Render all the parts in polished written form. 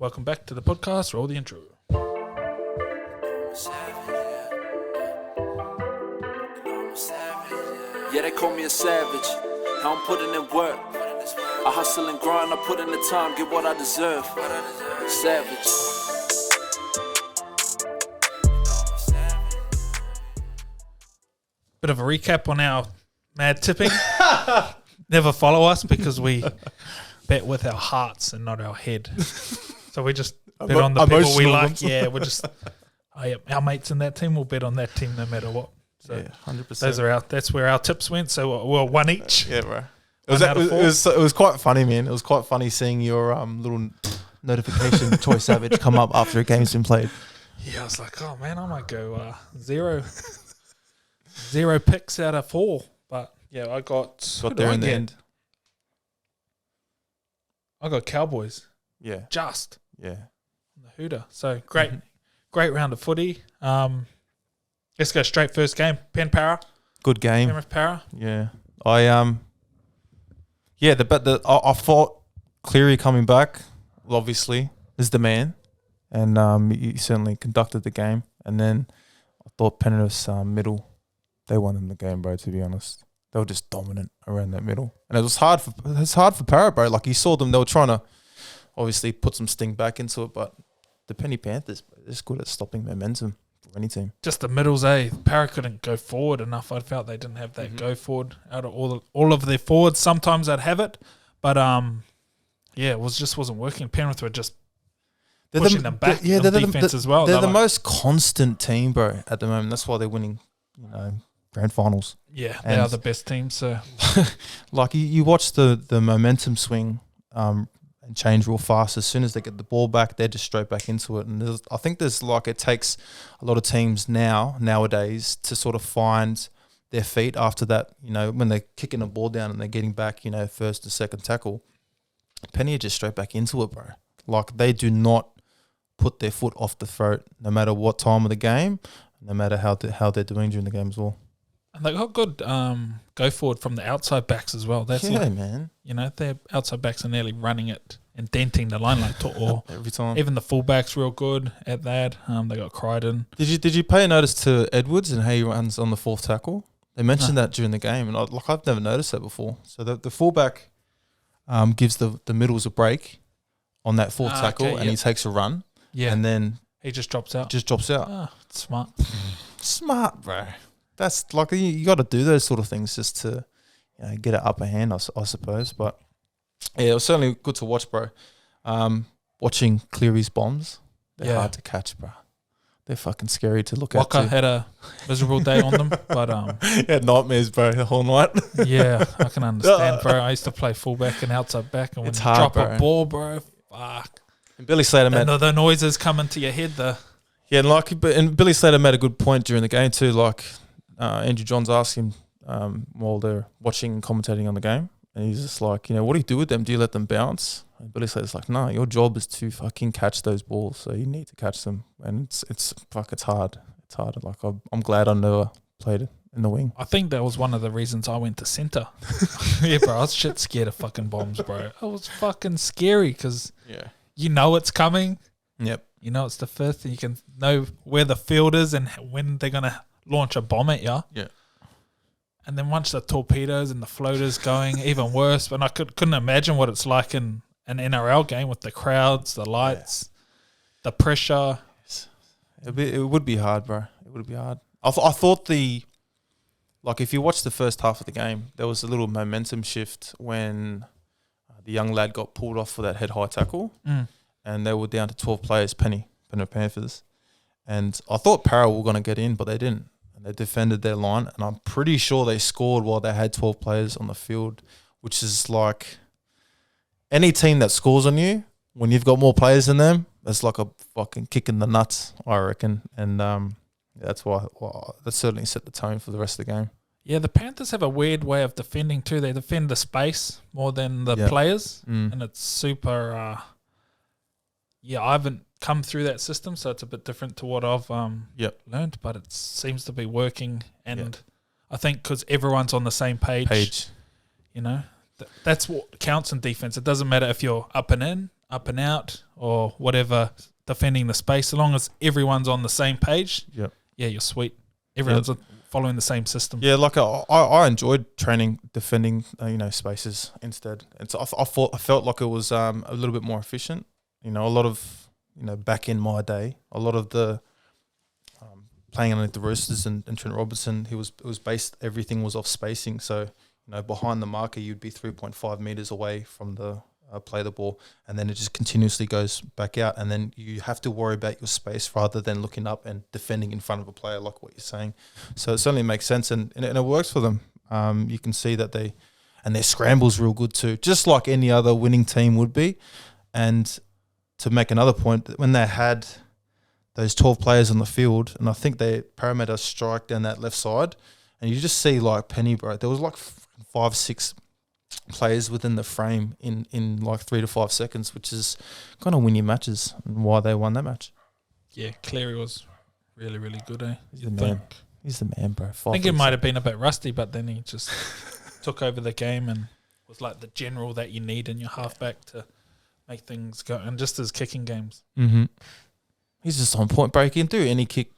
Welcome back to the podcast. Roll the intro. Yeah, they call me a savage. How I'm putting in work. I hustle and grind, I put in the time, get what I deserve. Savage. Bit of a recap on our mad tipping. Never follow us because we bet with our hearts and not our head. So we just bet on the people we like. Yeah, we're just our mates in that team will bet on that team no matter what. So yeah, 100%. That's where our tips went. So we're one each. Yeah, bro. It was quite funny, man. It was quite funny seeing your little notification, Troy Savage, come up after a game's been played. Yeah, I was like, oh man, I might go zero picks out of 4. But yeah, I got there in the end. I got Cowboys. Yeah. Just. Yeah. The Hooter. So great round of footy. Let's go straight first game. Para. Good game. Penrith Para. Yeah. I thought Cleary coming back, obviously, is the man. And he certainly conducted the game. And then I thought Penrith's middle, they won in the game, bro, to be honest. They were just dominant around that middle. And it was hard for Para, bro. Like, you saw them, they were trying to obviously put some sting back into it, but the Penny Panthers, bro, they're just good at stopping momentum for any team. Just the middles, Para couldn't go forward enough. I felt they didn't have that go forward out of all of their forwards. Sometimes they'd have it, but it wasn't working. Penrith were just pushing them back. They're defense as well. They're the most constant team, bro, at the moment. That's why they're winning, grand finals. Yeah, they are the best team. So, like you watch the momentum swing and change real fast. As soon as they get the ball back, they're just straight back into it. And I think it takes a lot of teams nowadays to sort of find their feet after that. When they're kicking the ball down and they're getting back, first or second tackle. Penny are just straight back into it, bro. Like, they do not put their foot off the throat, no matter what time of the game, no matter how they're doing during the game as well. And they got good go forward from the outside backs as well. That's man. Their outside backs are nearly running it and denting the line or every time. Even the fullbacks real good at that. They got Crichton. Did you pay notice to Edwards and how he runs on the fourth tackle? They mentioned that during the game, and I've never noticed that before. So the fullback gives the middles a break on that fourth tackle, and he takes a run. Yeah, and then he just drops out. Smart. Smart, bro. That's like, you got to do those sort of things just to get an upper hand, I suppose. But yeah, it was certainly good to watch, bro. Watching Cleary's bombs, they're hard to catch, bro. They're fucking scary to look at. Walker had a miserable day on them, but he had nightmares, bro, the whole night. Yeah, I can understand, bro. I used to play fullback and outside back, and when you drop a ball, bro, fuck. And Billy Slater the noises come into your head. And Billy Slater made a good point during the game too. Like, Andrew Johns asked him while they're watching and commentating on the game, and he's just like, what do you do with them? Do you let them bounce? And Billy Slater's like, no, your job is to fucking catch those balls, so you need to catch them, and it's hard. It's hard. Like, I'm glad I never played in the wing. I think that was one of the reasons I went to centre. Yeah, bro, I was shit scared of fucking bombs, bro. It was fucking scary because it's coming. Yep. It's the fifth, and you can know where the field is and when they're gonna launch a bomb at you. Yeah. And then once the torpedoes and the floaters going, even worse. But I couldn't imagine what it's like in an NRL game with the crowds, the lights, the pressure. It would be hard, bro. It would be hard. I thought if you watch the first half of the game, there was a little momentum shift when the young lad got pulled off for that head high tackle, and they were down to 12 players, Penrith Panthers. And I thought Para were going to get in, but they didn't. And they defended their line, and I'm pretty sure they scored while they had 12 players on the field, which is like any team that scores on you, when you've got more players than them, it's like a fucking kick in the nuts, I reckon. And that's why that certainly set the tone for the rest of the game. Yeah, the Panthers have a weird way of defending too. They defend the space more than the players, and it's super... I haven't come through that system, so it's a bit different to what I've learned, but it seems to be working. And I think because everyone's on the same page. That's what counts in defense. It doesn't matter if you're up and in, up and out, or whatever defending the space. As long as everyone's on the same page, yeah, you're sweet. Everyone's following the same system. Yeah, like I enjoyed training defending spaces instead. And so I felt like it was a little bit more efficient. A lot of back in my day, a lot of the playing underneath the Roosters and Trent Robinson, it was based, everything was off spacing. So behind the marker, you'd be 3.5 meters away from the play the ball, and then it just continuously goes back out, and then you have to worry about your space rather than looking up and defending in front of a player, like what you're saying. So it certainly makes sense, and it works for them. You can see that their scramble's real good too, just like any other winning team would be. And to make another point, when they had those 12 players on the field, and I think they Parramatta strike down that left side, and you just see like Penny, bro, there was like 5-6 players within the frame in like 3 to 5 seconds, which is kind of win your matches, and why they won that match. Yeah, Cleary was really, really good, eh? He's the man. He's the man, bro. I think it might have been a bit rusty, but then he just took over the game and was like the general that you need in your halfback to make things go, and just his kicking games. Mm-hmm. He's just on point, bro. He can do any kick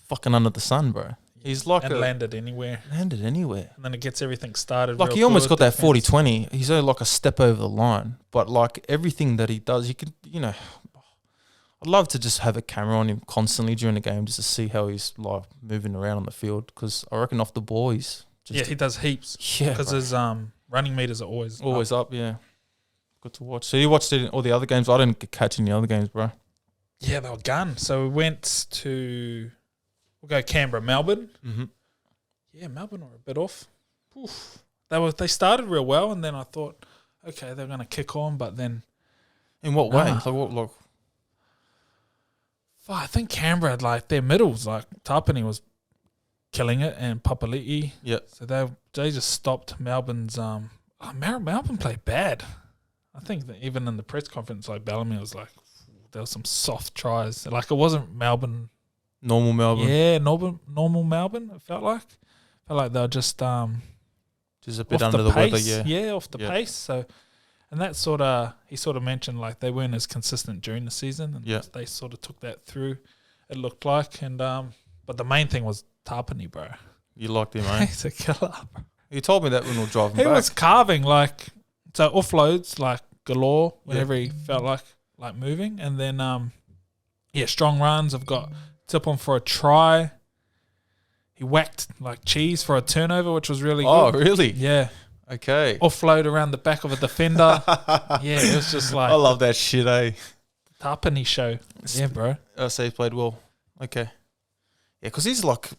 fucking under the sun, bro. He's like landed anywhere. And then it gets everything started. Like he almost got that 40-20. He's only like a step over the line. But like everything that he does, he can, I'd love to just have a camera on him constantly during the game just to see how he's like moving around on the field, because I reckon off the ball he's just... he does heaps. Yeah, because his running meters are always up. Yeah. Good to watch. So you watched it in all the other games? I didn't catch any other games, bro. Yeah, they were gun. So we went to... We'll go Canberra, Melbourne. Mm-hmm. Yeah, Melbourne were a bit off. Oof. They started real well, and then I thought, okay, they're going to kick on, but then... In what way? Like what? Like... I think Canberra had like their middles, like Tapani was killing it, and Papali'i. Yeah. So they just stopped Melbourne's... Melbourne played bad. I think that even in the press conference, like Bellamy was like, there was some soft tries. Like it wasn't Melbourne... Normal Melbourne. Yeah, normal Melbourne, it felt like. They were just a bit under the weather, yeah. Yeah, off the pace. So, and that he sort of mentioned like they weren't as consistent during the season, and they sort of took that through, it looked like. And but the main thing was Tapani, bro. You liked him, eh? He's a killer, bro. You told me that when we were driving back. He was carving, like, so offloads, like, galore whenever he felt like moving. And then, strong runs. I've got... Tip on for a try. He whacked like cheese for a turnover, which was really good. Oh, really? Yeah. Okay. Offload around the back of a defender. Yeah, it was just like... I love that shit, eh? Tapani show. Yeah, bro. So he played well. Okay. Yeah, because he's like,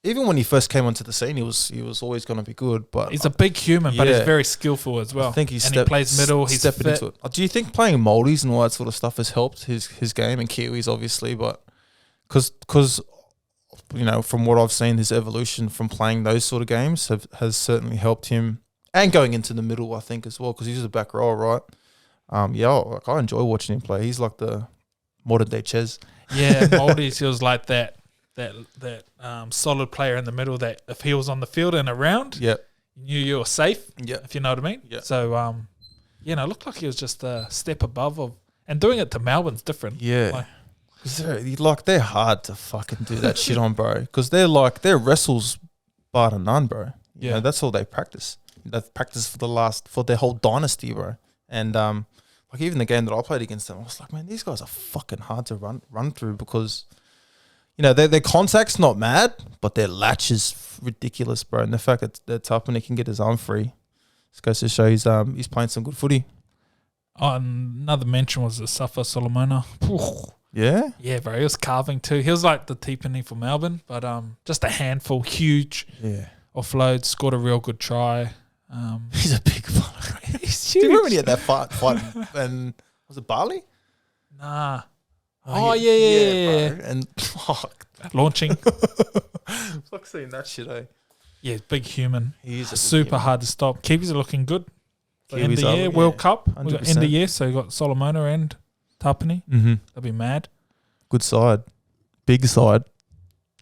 even when he first came onto the scene, he was always going to be good. But he's a big human, but he's very skillful as well. I think he plays middle. He's stepping into it. Do you think playing Maldies and all that sort of stuff has helped his game, and Kiwis obviously, but... Because from what I've seen, his evolution from playing those sort of games has certainly helped him, and going into the middle, I think, as well, because he's a back rower, right? I enjoy watching him play. He's like the modern day Ches. Yeah, Maldies, he was like that solid player in the middle that if he was on the field and around, you knew you were safe, if you know what I mean. Yeah. So, it looked like he was just a step above and doing it to Melbourne's different. Yeah. They're hard to fucking do that shit on, bro. Because they're wrestles bar to none, bro. Yeah, that's all they practice. They've practiced for their whole dynasty, bro. And like even the game that I played against them, I was like, man, these guys are fucking hard to run through, because their contact's not mad, but their latch is ridiculous, bro. And the fact that Tapani can get his arm free, just goes to show he's playing some good footy. Oh, another mention was the Safa Solomona. Yeah? Yeah, bro. He was carving too. He was like the T-Penny for Melbourne, but just a handful, huge. Yeah. Offload, scored a real good try. He's a big fella. He's huge. Do you remember when he had that fight and was it Bali? Nah. Yeah. Bro. And launching. Fuck seeing that shit, eh? Yeah, big human. He's super hard to stop. Kiwis are looking good. End of the year, World Cup. We got end of the year, so you got Solomona and Tapani. Mm-hmm. They'll be mad. Good side. Big side.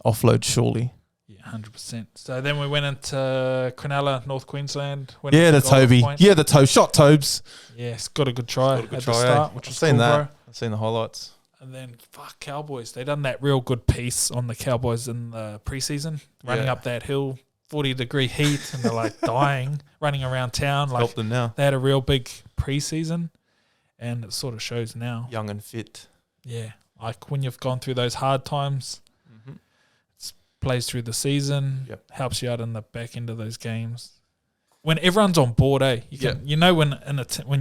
Offload surely. Yeah, 100%. So then we went into Cronulla, North Queensland. Yeah, the Toby. Yeah, the Tobe. Shot Tobes. Yeah, it's got a good try at the start, which I've was seen cool, that. bro. I've seen the highlights. And then, Cowboys. They done that real good piece on the Cowboys in the preseason, running up that hill, 40-degree heat, and they're like dying, running around town. Like, help them now. They had a real big preseason, and it sort of shows now. Young and fit. Yeah, like when you've gone through those hard times, it plays through the season, helps you out in the back end of those games. When everyone's on board, you know when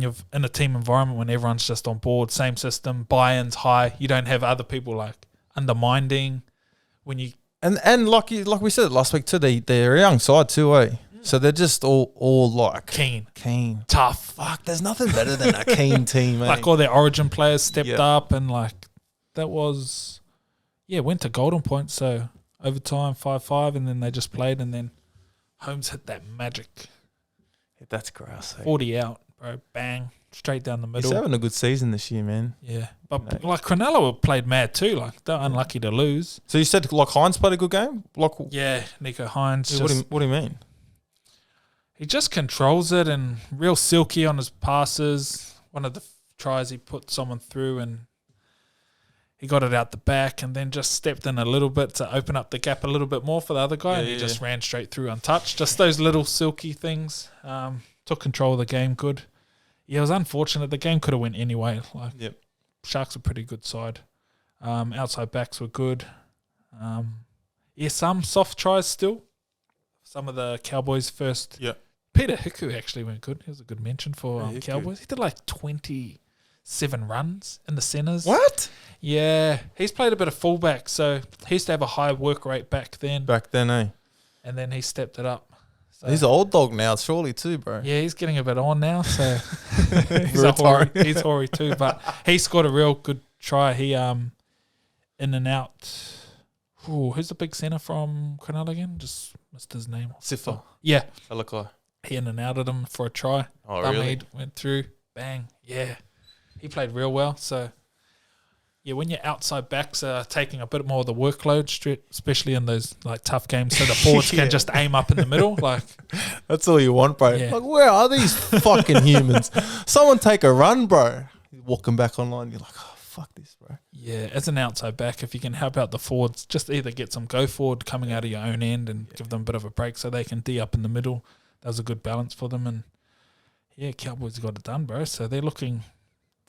you're in a team environment, when everyone's just on board, same system, buy-in's high, you don't have other people like undermining. When you and like we said last week too, they're a young side too, So they're just all like keen, tough. Fuck, there's nothing better than a keen team, Like all their Origin players stepped up, and like that was, went to golden point. So overtime 5-5, and then they just played, and then Holmes hit that magic. That's gross. 40 out, bro. Bang. Straight down the middle. He's having a good season this year, man. Yeah. But like Cronulla played mad too. Like they're unlucky to lose. So you said like Hines played a good game? Nico Hines. What do you mean? He just controls it and real silky on his passes. One of the tries he put someone through and he got it out the back and then just stepped in a little bit to open up the gap a little bit more for the other guy, and he just ran straight through untouched. Just those little silky things. Took control of the game good. Yeah, it was unfortunate. The game could have went anyway. Sharks are a pretty good side. Outside backs were good. Some soft tries still. Some of the Cowboys first. Yeah. Peter Hiku actually went good. He was a good mention for Cowboys. He did like 27 runs in the centres. What? Yeah. He's played a bit of fullback, so he used to have a high work rate back then. And then he stepped it up. So, he's an old dog now, surely too, bro. Yeah, he's getting a bit on now, so he's hoary too. But he scored a real good try. He in and out. Ooh, who's the big centre from Cronulla again? Just missed his name. Sifa. Yeah. Alakai. He in and out at him for a try. Oh, really? Went through. Bang. Yeah. He played real well. So, yeah, when your outside backs are taking a bit more of the workload, especially in those like tough games, so the forwards can just aim up in the middle. Like that's all you want, bro. Yeah. Like, where are these fucking humans? Someone take a run, bro. You're walking back online, you're like, oh, fuck this, bro. Yeah, as an outside back, if you can help out the forwards, just either get some go forward coming out of your own end and give them a bit of a break so they can D up in the middle. That was a good balance for them. And yeah, Cowboys got it done, bro. So they're looking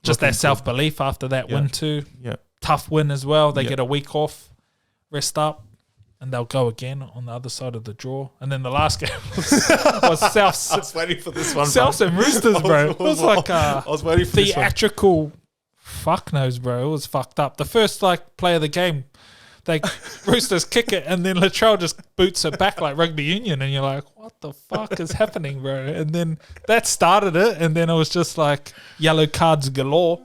that self-belief after that win too. Yeah. Tough win as well. They get a week off, rest up, and they'll go again on the other side of the draw. And then the last game was South. I was waiting for this one, South and Roosters, bro. It was like I was waiting for theatrical fuck knows, bro. It was fucked up. The first play of the game, Roosters kick it, and then Latrell just boots it back like rugby union, and you're like, what the fuck is happening, bro? And then that started it, and then it was just like yellow cards galore.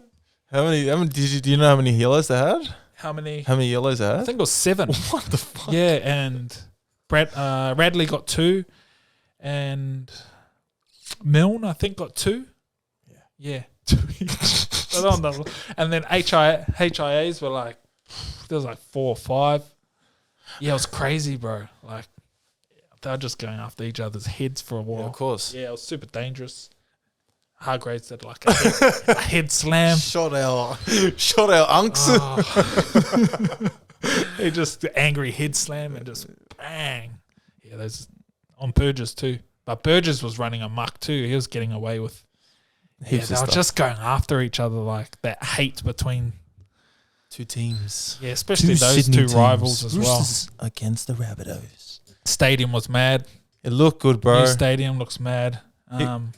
How many do you know how many yellows they had? How many yellows they had? I think it was 7. What the fuck? Yeah, and Radley got 2, and Milne I think got 2. Yeah. 2 each. And then HIAs were like, there was like 4 or 5. Yeah, it was crazy, bro. Like, they were just going after each other's heads for a while. Yeah, of course. Yeah, it was super dangerous. Hargraves did like a head slam. Shot our unks. Oh. He just angry head slam and just bang. Yeah, those on Burgess too. But Burgess was running amok too. He was getting away with. They were just going after each other, like that hate between two teams. Yeah, especially those two rivals as well. Roosters against the Rabbitohs. Stadium was mad. It looked good, bro. New stadium looks mad.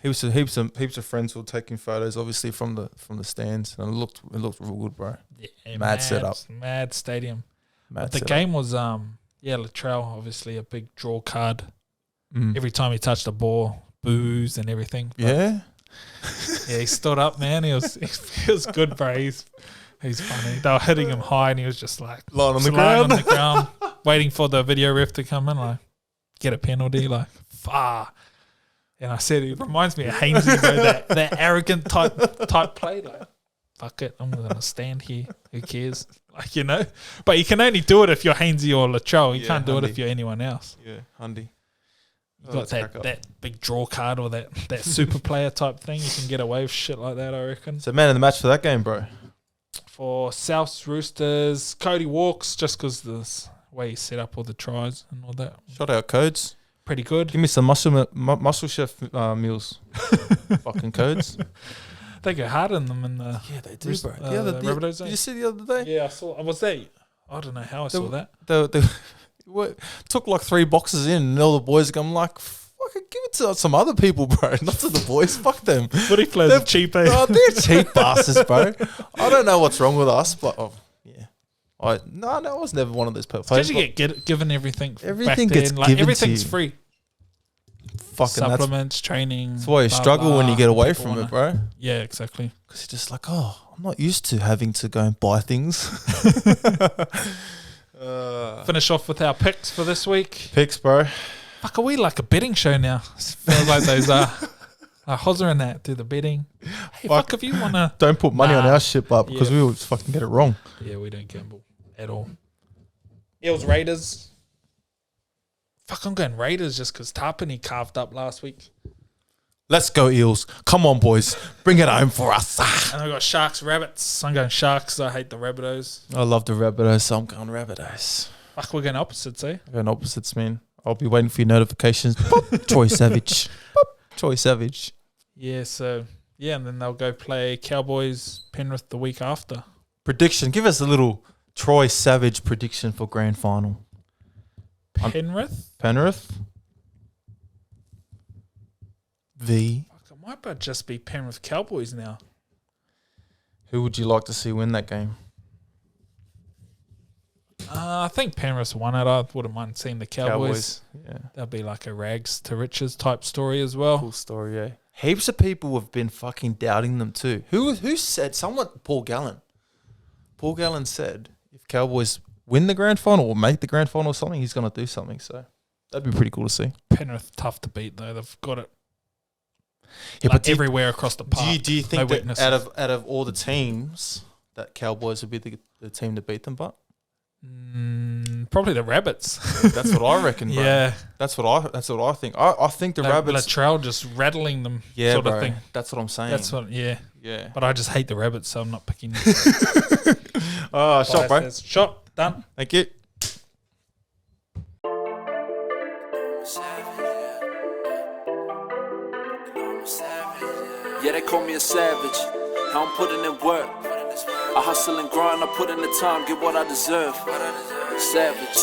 Heaps of friends were taking photos, obviously from the stands, and it looked real good, bro. Yeah, mad setup, mad stadium. Mad the game was Latrell obviously a big draw card. Every time he touched the ball, boos and everything. But yeah, he stood up, man. He was good, bro. He's funny. They were hitting him high, and he was just like lying on the ground, waiting for the video ref to come in, like get a penalty, like far. And I said, it reminds me of Hainsey, bro, that arrogant type play. Like, fuck it, I'm going to stand here. Who cares? Like, you know. But you can only do it if you're Hainsey or Latrell. You can't do it Hundy. if you're anyone else. Yeah, Hundy. You got that big draw card or that super player type thing. You can get away with shit like that, I reckon. So, man of the match for that game, bro. For South's Roosters, Cody Walks, just because the way he set up all the tries and all that. Shout out Codes. Pretty good. Give me some muscle chef meals. Fucking Codes. They go hard in them in the Yeah, they do, bro. Rabbitohs, Did you see the other day? Yeah, I saw. Was that? I don't know how I saw that. What, took like 3 boxes in, and all the boys come like, fucking give it to some other people, bro. Not to the boys. Fuck them. Footy players are cheap, eh? Oh, they're cheap bastards, bro. I don't know what's wrong with us, but yeah. No, I was never one of those players. Because you get given everything. Everything back gets then. Like, given everything's to you. free. Fucking Supplements, training. That's why you struggle when you get away from it, bro. Yeah, exactly. Because you're just like, oh, I'm not used to having to go and buy things. Finish off with our picks for this week. Picks, bro. Fuck, are we like a betting show now? Feels like those Hozzer and that do the betting. Hey, fuck if you want to. Don't put money on our ship up because we will just fucking get it wrong. Yeah, we don't gamble at all. Eels Raiders. Fuck, I'm going Raiders just because Tarpany carved up last week. Let's go, Eels. Come on, boys. Bring it home for us. And I got Sharks Rabbits. I'm going Sharks. I hate the Rabbitohs. I love the Rabbitohs, so I'm going Rabbitohs. Fuck, we're going opposites, eh? I'm going opposites, man. I'll be waiting for your notifications. Pop, Troy Savage. Pop, Troy Savage. Yeah, so, yeah, and then they'll go play Cowboys Penrith the week after. Prediction. Give us a little Troy Savage prediction for grand final. Penrith? Penrith. V. Fuck, it might just be Penrith Cowboys now. Who would you like to see win that game? I think Penrith won it. I wouldn't mind seeing the Cowboys. Yeah. That'll be like a rags to riches type story as well. Cool story, yeah. Heaps of people have been fucking doubting them too. Who said? Someone, Paul Gallen. Paul Gallen said if Cowboys win the grand final or make the grand final or something, he's going to do something. So that'd be pretty cool to see. Penrith tough to beat though. They've got it. Yeah, like everywhere across the park. Do you think no that out of all the teams that Cowboys would be the team to beat them? But probably the Rabbits. That's what I reckon, bro. Yeah, that's what I think. I think the Rabbits. Latrell just rattling them, yeah, sort bro, of thing. That's what I'm saying. That's what. Yeah. But I just hate the Rabbits, so I'm not picking. Oh, shot, bro. Shot done. Thank you. Yeah, they call me a savage. I'm putting in work. I hustle and grind, I put in the time, get what I deserve. Savage.